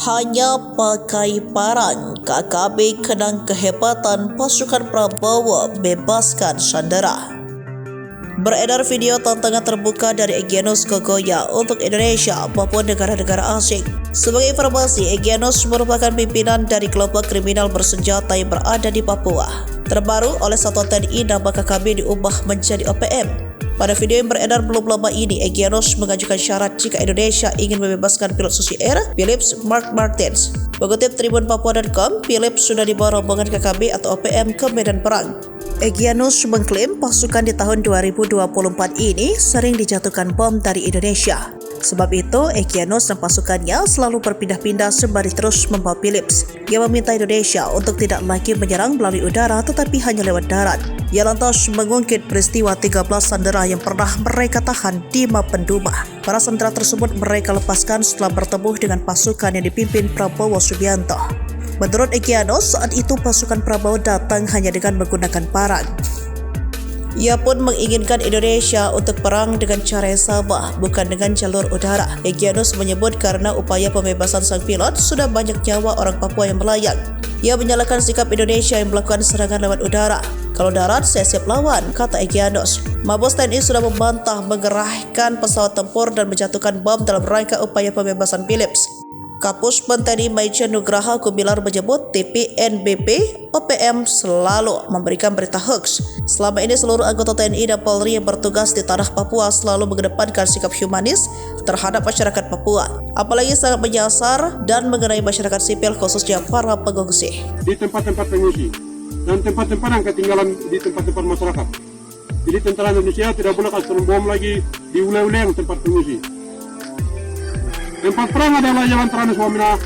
Hanya pakai parang, KKB kenang kehebatan pasukan Prabowo bebaskan sandera. Beredar video tantangan terbuka dari Egyanus Kogoya untuk Indonesia maupun negara-negara asing. Sebagai informasi, Egyanus merupakan pimpinan dari kelompok kriminal bersenjata yang berada di Papua. Terbaru oleh Satuan TNI nama KKB diubah menjadi OPM. Pada video yang beredar belum lama ini, Egyanus mengajukan syarat jika Indonesia ingin membebaskan pilot Susi Air, Philips Mark Martins. Mengutip tribunpapua.com, Philips sudah dibawa rombongan KKB atau OPM ke medan perang. Egyanus mengklaim pasukan di tahun 2024 ini sering dijatuhkan bom dari Indonesia. Sebab itu, Egyanus dan pasukannya selalu berpindah-pindah sembari terus membawa Philips. Ia meminta Indonesia untuk tidak lagi menyerang melalui udara tetapi hanya lewat darat. Ia lantas mengungkit peristiwa 13 sandera yang pernah mereka tahan di Mapenduma. Para sandera tersebut mereka lepaskan setelah bertemu dengan pasukan yang dipimpin Prabowo Subianto. Menurut Egyanus, saat itu pasukan Prabowo datang hanya dengan menggunakan parang. Ia pun menginginkan Indonesia untuk perang dengan cara yang sama, bukan dengan jalur udara. Egyanus menyebut karena upaya pembebasan sang pilot, sudah banyak nyawa orang Papua yang melayang. Ia menyalahkan sikap Indonesia yang melakukan serangan lewat udara. Kalau darat, saya siap lawan, kata Egyanus. Mabes TNI sudah membantah mengerahkan pesawat tempur dan menjatuhkan bom dalam rangka upaya pembebasan Philips. Kapus TNI Maijen Nugraha Gumilar menyebut TPNBP OPM selalu memberikan berita hoax. Selama ini seluruh anggota TNI dan Polri yang bertugas di tanah Papua selalu mengedepankan sikap humanis terhadap masyarakat Papua, apalagi sangat menyasar dan mengenai masyarakat sipil khususnya para pengungsi. Di tempat-tempat pengungsi dan tempat-tempat yang ketinggalan di tempat-tempat masyarakat. Jadi tentara Indonesia tidak boleh kasih bom lagi di wilayah-wilayah tempat pengungsi. Tempat perang adalah Jalan Trans Wamena,